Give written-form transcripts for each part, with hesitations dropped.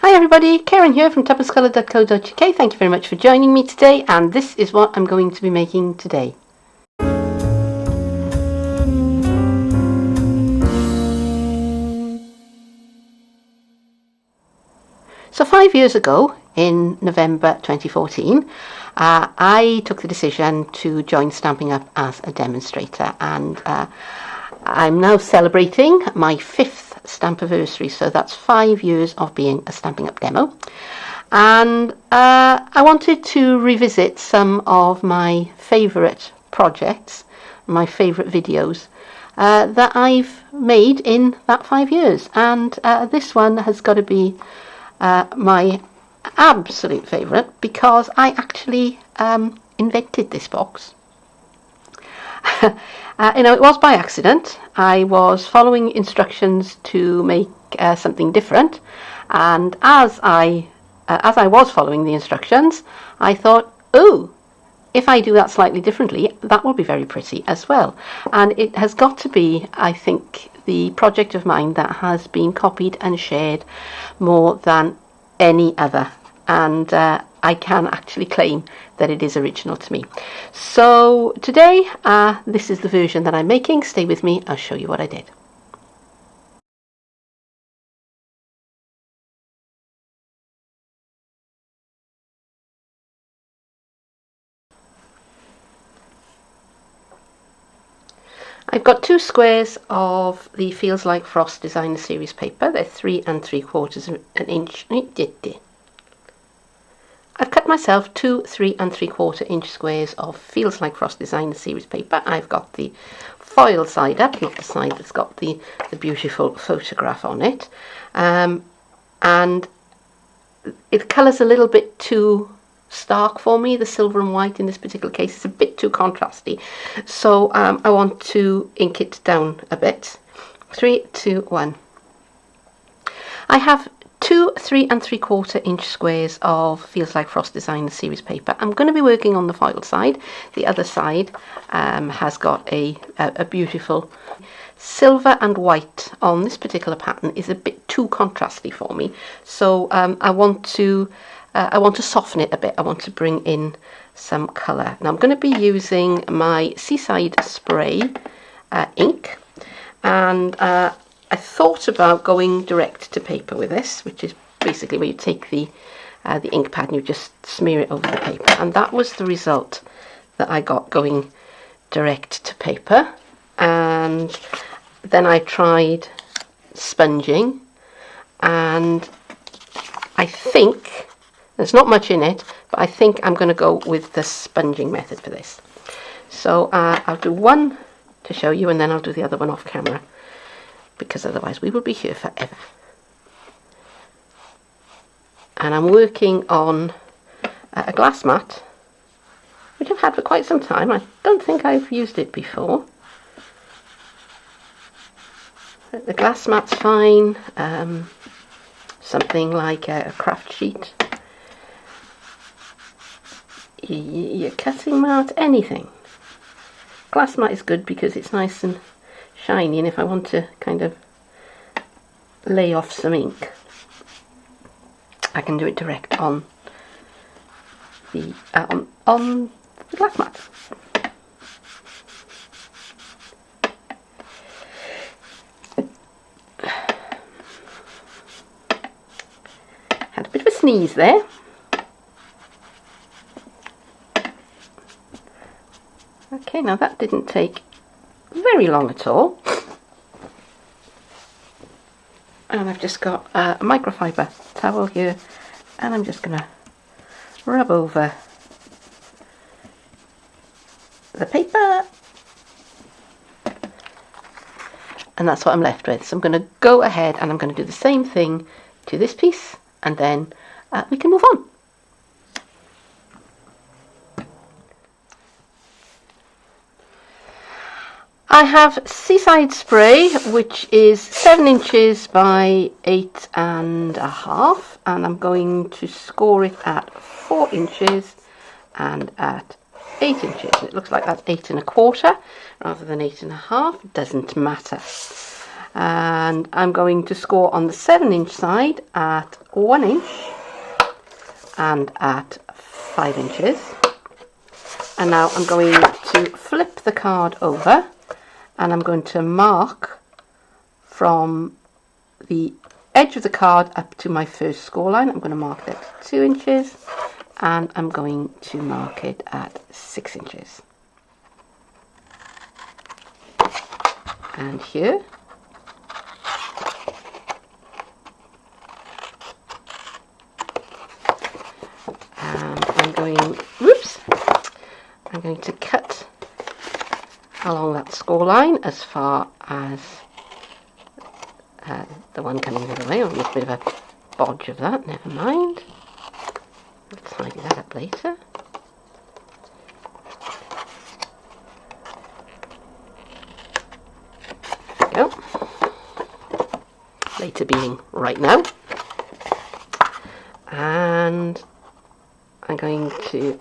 Hi everybody, Keren here from tuppencecolored.co.uk. Thank you very much for joining me today, and this is what I'm going to be making today. So 5 years ago, in November 2014, I took the decision to join Stampin' Up as a demonstrator, and I'm now celebrating my 5th Stampiversary, so that's 5 years of being a Stampin' Up demo. And I wanted to revisit some of my favourite projects, my favourite videos that I've made in that 5 years. And this one has got to be my absolute favourite because I actually invented this box. It was by accident. I was following instructions to make something different, and as I was following the instructions, I thought, oh, if I do that slightly differently, that will be very pretty as well. And it has got to be, I think, the project of mine that has been copied and shared more than any other. And I can actually claim that it is original to me. So today, this is the version that I'm making. Stay with me, I'll show you what I did. I've got 2 squares of the Feels Like Frost Designer Series paper. They're 3 3/4 inch. I've cut myself 2 3 3/4 inch squares of Feels Like Frost Designer Series paper. I've got the foil side up, not the side that's got the beautiful photograph on it. And the colour's a little bit too stark for me. The silver and white in this particular case is a bit too contrasty. So I want to ink it down a bit. 3, 2, 1. I have 2 3 3/4 inch squares of Feels Like Frost Designer Series paper. I'm going to be working on the foil side. The other side has got a beautiful silver and white on this particular pattern is a bit too contrasty for me. So I want to soften it a bit. I want to bring in some colour. Now I'm going to be using my Seaside Spray ink, and I thought about going direct to paper with this, which is basically where you take the ink pad and you just smear it over the paper, and that was the result that I got going direct to paper. And then I tried sponging, and I think there's not much in it, but I think I'm going to go with the sponging method for this. So I'll do one to show you, and then I'll do the other one off camera, because otherwise we will be here forever. And I'm working on a glass mat, which I've had for quite some time. I don't think I've used it before. The glass mat's fine. Something like a craft sheet, your cutting mat, anything. Glass mat is good because it's nice and shiny, and if I want to kind of lay off some ink, I can do it direct on the glass mat. Had a bit of a sneeze there. Okay, now that didn't take very long at all. And I've just got a microfiber towel here, and I'm just going to rub over the paper, and that's what I'm left with. So I'm going to go ahead and I'm going to do the same thing to this piece, and then we can move on. I have Seaside Spray, which is 7 inches by 8.5, and I'm going to score it at 4 inches and at 8 inches. It looks like that's 8 1/4 rather than 8.5. Doesn't matter. And I'm going to score on the 7-inch side at 1 inch and at 5 inches. And now I'm going to flip the card over and I'm going to mark from the edge of the card up to my first score line. I'm going to mark that at 2 inches and I'm going to mark it at 6 inches. And here. And I'm going to cut along that score line as far as the one coming the other way. I'll make a bit of a bodge of that, never mind. I'll tidy that up later. There we go. Later being right now. And I'm going to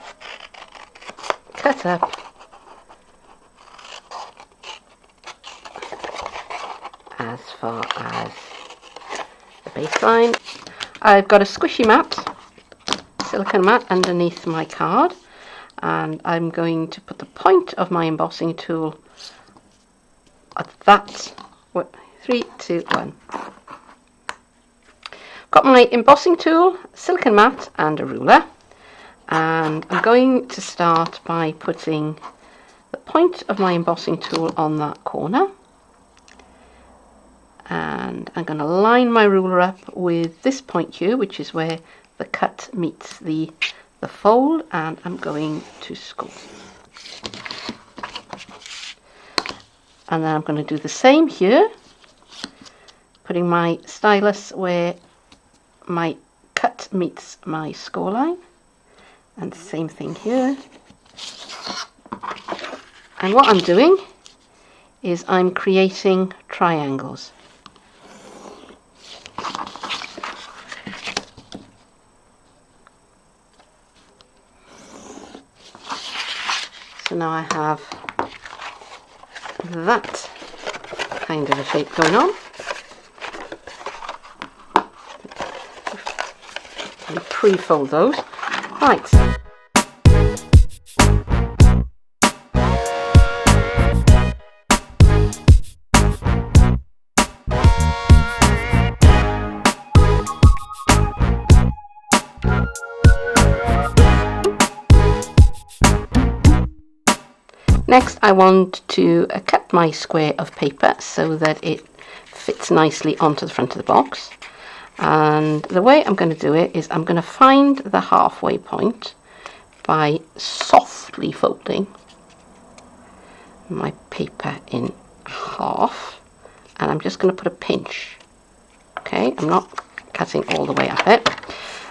cut up as far as the baseline. I've got a squishy mat, silicone mat underneath my card, and I'm going to put the point of my embossing tool at that. 3, 2, 1. Got my embossing tool, silicone mat and a ruler, and I'm going to start by putting the point of my embossing tool on that corner. And I'm going to line my ruler up with this point here, which is where the cut meets the fold, and I'm going to score. And then I'm going to do the same here, putting my stylus where my cut meets my score line, and the same thing here. And what I'm doing is I'm creating triangles. So now I have that kind of a shape going on. And pre-fold those. Right. Next, I want to cut my square of paper so that it fits nicely onto the front of the box. And the way I'm going to do it is I'm going to find the halfway point by softly folding my paper in half, and I'm just going to put a pinch. Okay, I'm not cutting all the way up it.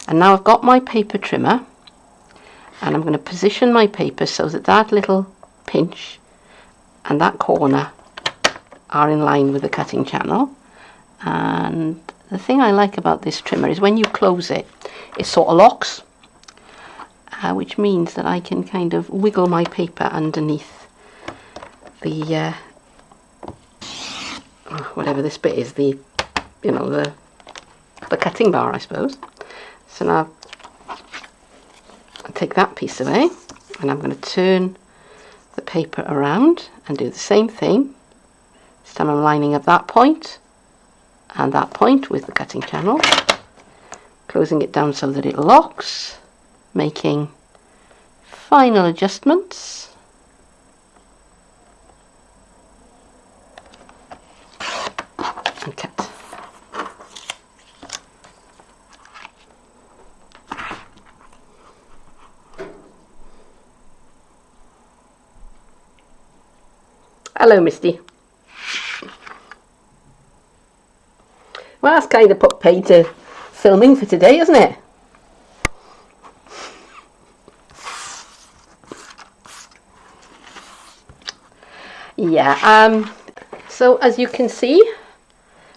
And now I've got my paper trimmer, and I'm going to position my paper so that that little pinch and that corner are in line with the cutting channel. And the thing I like about this trimmer is when you close it, it sort of locks, which means that I can kind of wiggle my paper underneath the whatever this bit is, the cutting bar, I suppose. So now I'll take that piece away, and I'm going to turn the paper around and do the same thing. This time I'm lining up that point and that point with the cutting channel, closing it down so that it locks, making final adjustments. And cut. Hello, Mysti. Well, that's kind of put paid to filming for today, isn't it? Yeah, so as you can see,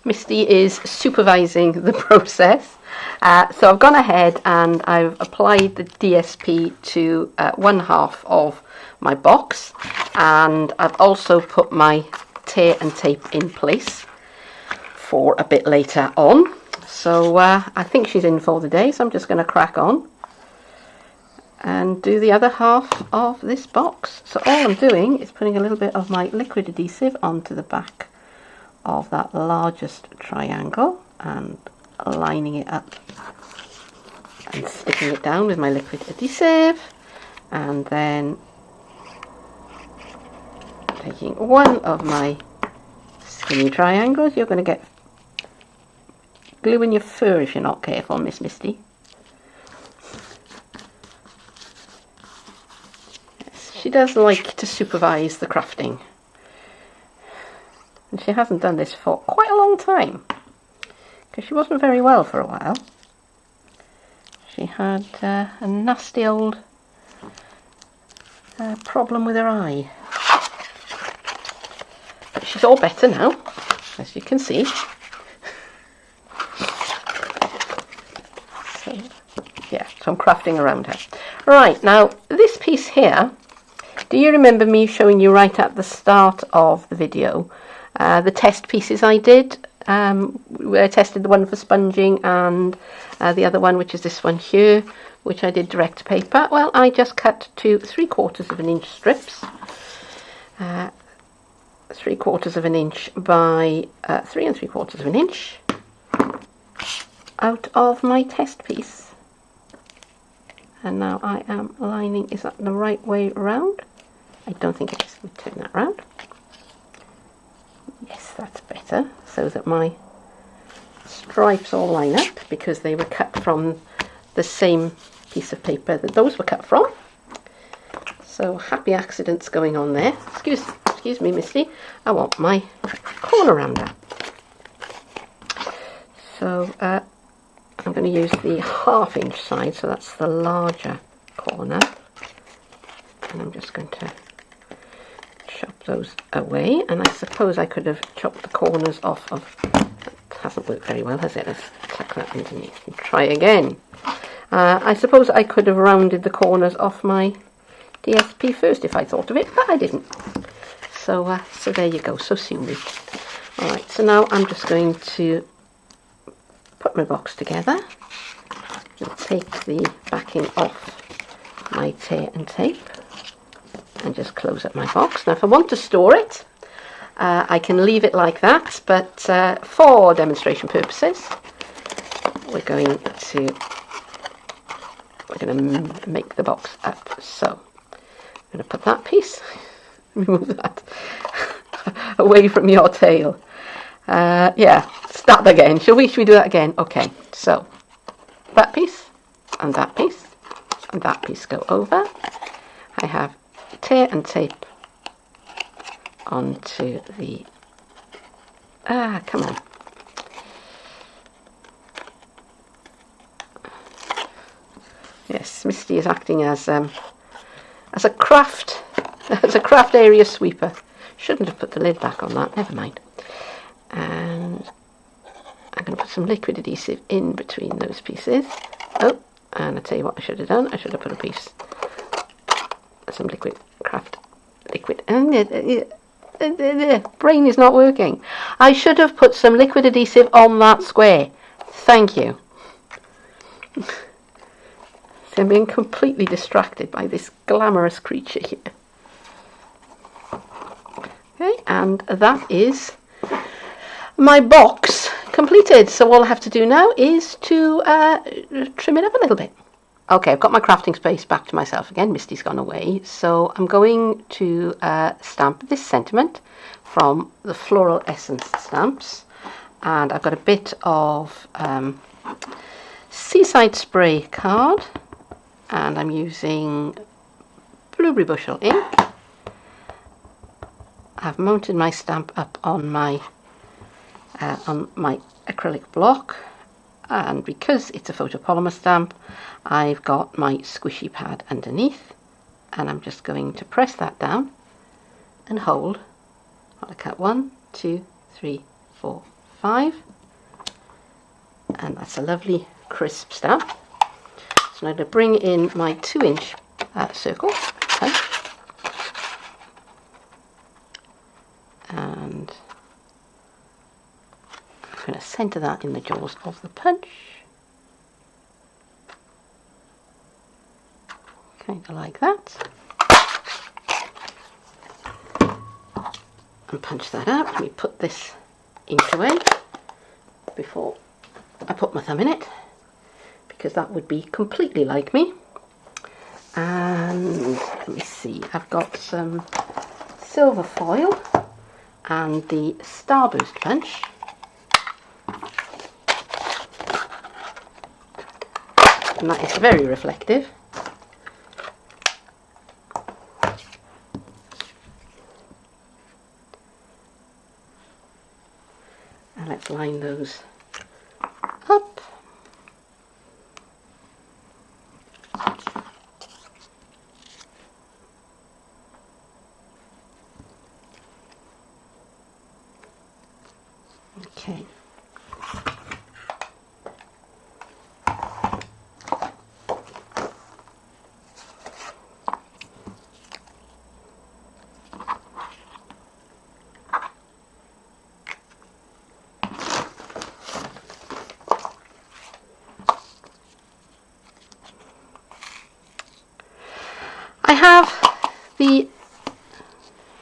Mysti is supervising the process. So I've gone ahead and I've applied the DSP to one half of my box, and I've also put my tear and tape in place. for a bit later on. So I think she's in for the day, so I'm just going to crack on and do the other half of this box. So all I'm doing is putting a little bit of my liquid adhesive onto the back of that largest triangle and lining it up and sticking it down with my liquid adhesive, and then taking one of my skinny triangles. You're going to get glue in your fur if you're not careful, Miss Mysti. Yes, she does like to supervise the crafting, and she hasn't done this for quite a long time because she wasn't very well for a while. She had a nasty old problem with her eye. But she's all better now, as you can see. So, yeah, so I'm crafting around her. Right, now this piece here, do you remember me showing you right at the start of the video the test pieces I did? I tested the one for sponging and the other one, which is this one here, which I did direct to paper. Well, I just cut to 3/4 of an inch strips, 3/4 of an inch by 3 3/4 of an inch out of my test piece. And now I am lining. Is that the right way round? I don't think it is. Let me turn that round. Yes, that's better, so that my stripes all line up, because they were cut from the same piece of paper that those were cut from. So happy accidents going on there. Excuse me, Mysti. I want my corner rounder. So I'm going to use the 1/2 inch side, so that's the larger corner, and I'm just going to chop those away. And I suppose I could have chopped the corners off of, that hasn't worked very well, has it? Let's tuck that underneath and try again. I suppose I could have rounded the corners off my DSP first if I thought of it, but I didn't. So so there you go, so sue me. Alright, so now I'm just going to put my box together and take the backing off my tear and tape and just close up my box. Now if I want to store it, I can leave it like that, but for demonstration purposes we're going to make the box up. So I'm going to put that piece, remove that away from your tail. Yeah, start again. Shall we do that again? Okay, so that piece and that piece and that piece go over. I have tear and tape onto the, come on. Yes, Mysti is acting as a craft area sweeper. Shouldn't have put the lid back on that, never mind. And I'm going to put some liquid adhesive in between those pieces. Oh, and I tell you what I should have done. I should have put a piece, some liquid. Brain is not working. I should have put some liquid adhesive on that square. Thank you. So I'm being completely distracted by this glamorous creature here. Okay, and that is my box completed. So all I have to do now is to trim it up a little bit. Okay, I've got my crafting space back to myself again. Mysti's gone away. So I'm going to stamp this sentiment from the Floral Essence stamps. And I've got a bit of Seaside Spray card. And I'm using Blueberry Bushel ink. I've mounted my stamp up on my acrylic block, and because it's a photopolymer stamp, I've got my squishy pad underneath, and I'm just going to press that down and hold. I'll cut 1, 2, 3, 4, 5, and that's a lovely crisp stamp. So I'm going to bring in my 2-inch circle, okay, and I'm going to centre that in the jaws of the punch. Kind of like that. And punch that out. Let me put this ink away before I put my thumb in it, because that would be completely like me. And let me see, I've got some silver foil and the Starburst punch. And that is very reflective. And let's line those up. Okay.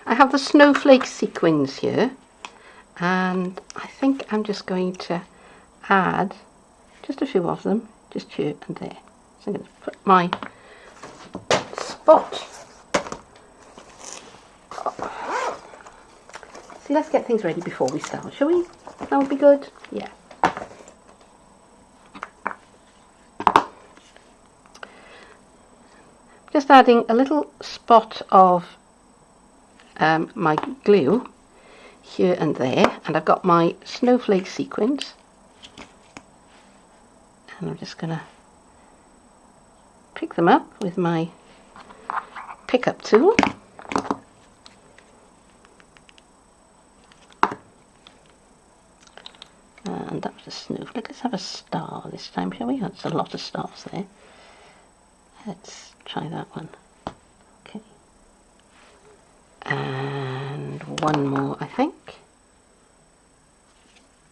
I have the snowflake sequins here, and I think I'm just going to add just a few of them just here and there. So I'm going to put my spot. See, let's get things ready before we start, shall we? That would be good. Yeah. Just adding a little spot of my glue here and there, and I've got my snowflake sequins, and I'm just going to pick them up with my pickup tool. And that was a snowflake. Let's have a star this time, shall we? That's a lot of stars there. Let's try that one. Okay. And one more, I think.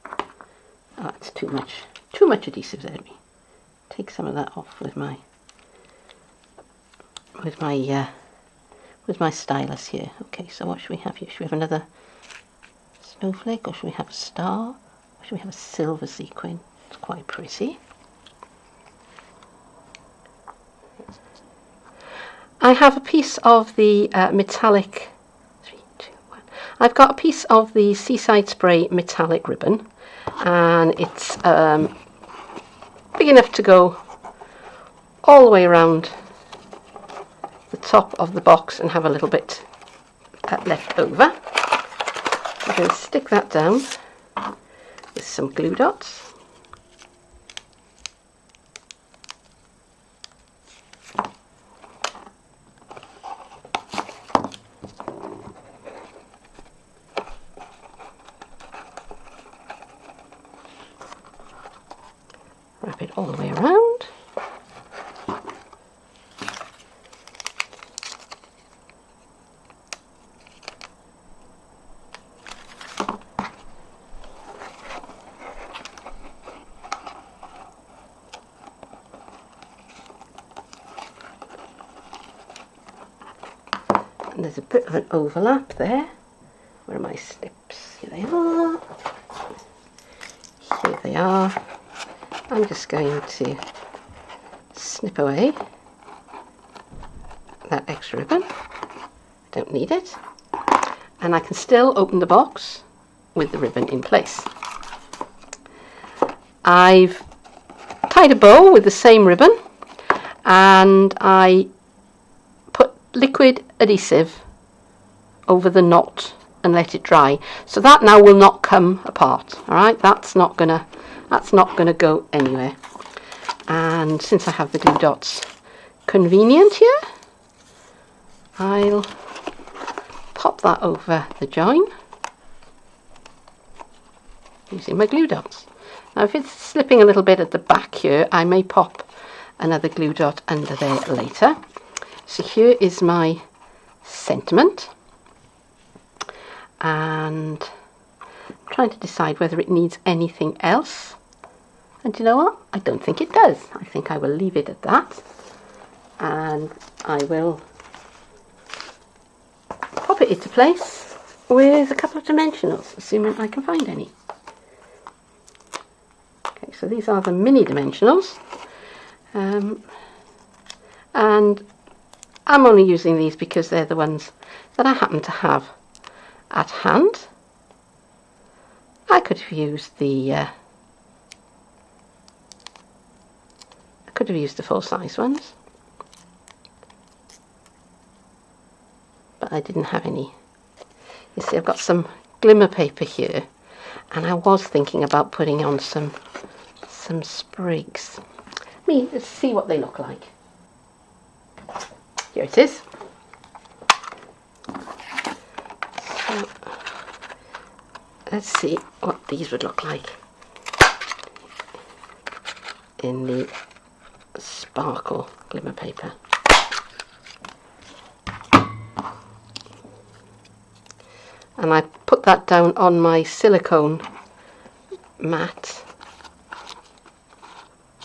Oh, that's too much adhesive there. Let me take some of that off with my stylus here. Okay, so what should we have here? Should we have another snowflake, or should we have a star? Or should we have a silver sequin? It's quite pretty. I have a piece of the metallic, 3, 2, 1. I've got a piece of the Seaside Spray metallic ribbon, and it's big enough to go all the way around the top of the box and have a little bit left over. I'm going to stick that down with some glue dots. Wrap it all the way around. And there's a bit of an overlap there. Where are my snips? Here they are. Here they are. I'm just going to snip away that extra ribbon. Don't need it. And I can still open the box with the ribbon in place. I've tied a bow with the same ribbon, and I put liquid adhesive over the knot and let it dry. So that now will not come apart. All right, that's not gonna go anywhere. And since I have the glue dots convenient here, I'll pop that over the join using my glue dots. Now if it's slipping a little bit at the back here, I may pop another glue dot under there later. So here is my sentiment, and trying to decide whether it needs anything else. And you know what? I don't think it does. I think I will leave it at that. And I will pop it into place with a couple of dimensionals, assuming I can find any. Okay, so these are the mini dimensionals. And I'm only using these because they're the ones that I happen to have at hand. I could have used the full-size ones, but I didn't have any. You see, I've got some glimmer paper here, and I was thinking about putting on some sprigs. Let's see what they look like. Here it is. So, let's see what these would look like in the sparkle glimmer paper. And I put that down on my silicone mat.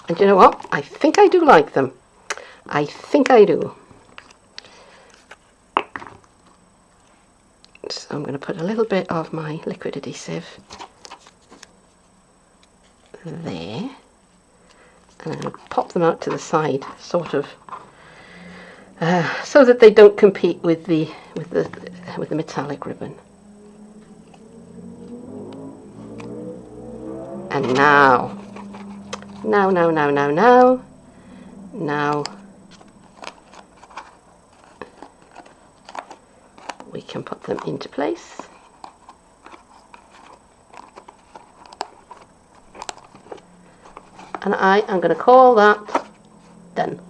And you know what? I think I do like them. I think I do. So I'm going to put a little bit of my liquid adhesive there. And I'm going to pop them out to the side, sort of, so that they don't compete with the metallic ribbon. And now we can put them into place. And I am going to call that done.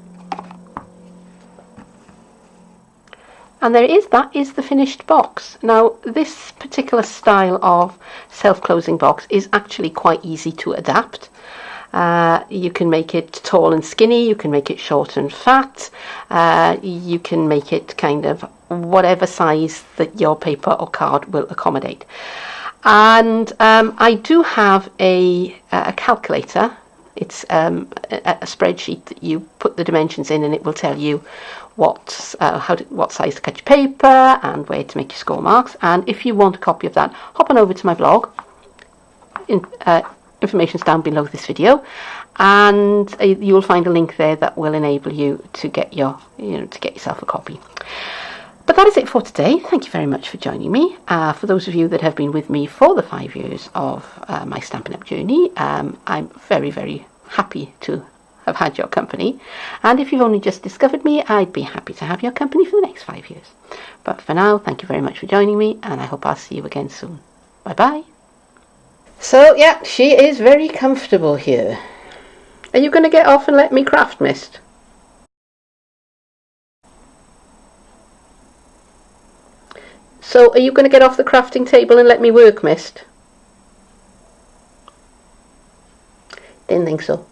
And that is the finished box. Now, this particular style of self-closing box is actually quite easy to adapt. You can make it tall and skinny, you can make it short and fat, you can make it kind of whatever size that your paper or card will accommodate. And I do have a calculator. It's a spreadsheet that you put the dimensions in, and it will tell you what size to cut your paper and where to make your score marks. And if you want a copy of that, hop on over to my blog. Information's down below this video, and you will find a link there that will enable you to get yourself a copy. But that is it for today. Thank you very much for joining me. For those of you that have been with me for the 5 years of my Stampin' Up journey, I'm very, very happy to have had your company. And if you've only just discovered me, I'd be happy to have your company for the next 5 years. But for now, thank you very much for joining me, and I hope I'll see you again soon. Bye-bye. So, yeah, she is very comfortable here. Are you going to get off and let me craft, Mist? So, are you going to get off the crafting table and let me work, Mist? Didn't think so.